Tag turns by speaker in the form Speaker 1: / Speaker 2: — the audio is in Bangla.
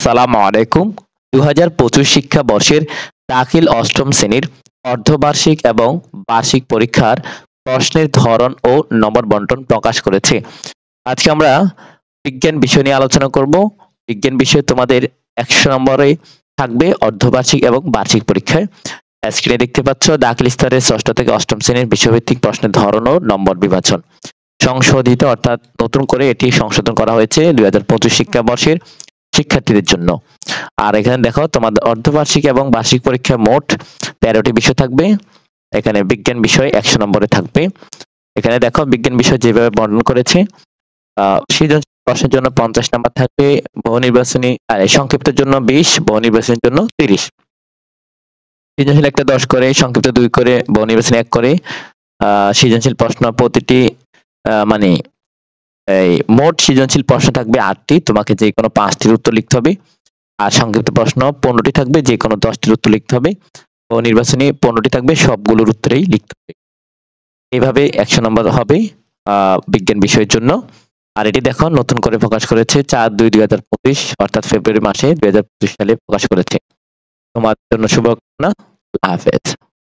Speaker 1: সালামু আলাইকুম। ২০২৫ শিক্ষাবর্ষের দাখিল অষ্টম শ্রেণীর অর্ধবার্ষিক এবং বার্ষিক পরীক্ষার প্রশ্নের ধরন ও নম্বর বন্টন প্রকাশ করেছে। আজকে আমরা বিজ্ঞান বিষয় নিয়ে আলোচনা করব। বিজ্ঞান বিষয় তোমাদের ১০০ নম্বরে থাকবে অর্ধবার্ষিক এবং বার্ষিক পরীক্ষায়। স্ক্রিনে দেখতে পাচ্ছ দাখিল স্তরের ষষ্ঠ থেকে অষ্টম শ্রেণীর বিষয়ভিত্তিক প্রশ্নের ধরন ও নম্বর বিভাজন। সংশোধিত অর্থাৎ নতুন করে এটি সংশোধন করা হয়েছে ২০২৫ শিক্ষাবর্ষের শিক্ষার্থীদের জন্য। আর এখানে দেখো তোমাদের অর্ধবার্ষিক এবং বার্ষিক পরীক্ষায় মোট ১৩টি বিষয় থাকবে। এখানে বিজ্ঞান বিষয় ১০০ নম্বরে থাকবে। এখানে দেখো বিজ্ঞান বিষয় যেভাবে বর্ণন করেছে, সৃজনশীল প্রশ্নের জন্য ৫০ নাম্বার থাকবে, বহু নির্বাচনী আর সংক্ষিপ্তের জন্য ২০, বহু নির্বাচনের জন্য ৩০। সৃজনশীল একটা ১০ করে, সংক্ষিপ্ত ২ করে, বহু নির্বাচনী ১ করে। সৃজনশীল প্রশ্ন প্রতিটি মানে এই মোট সৃজনশীল প্রশ্ন থাকবে ৮টি, তোমাকে যে কোনো ৫টির উত্তর লিখতে হবে। আর সংক্ষিপ্ত প্রশ্ন ১৫টি থাকবে, যে কোনো ১০টির উত্তর লিখতে হবে। ও নির্বাচনী ১৫টি থাকবে, সবগুলোর উত্তরেই লিখতে হবে। এইভাবে ১০০ নম্বর হবে বিজ্ঞান বিষয়ের জন্য। আর এটি দেখো নতুন করে প্রকাশ করেছে ৪/২/২০২৫ অর্থাৎ ফেব্রুয়ারি মাসে ২০২৫ সালে প্রকাশ করেছে। তোমার জন্য শুভকামনা। আল্লাহ হাফেজ।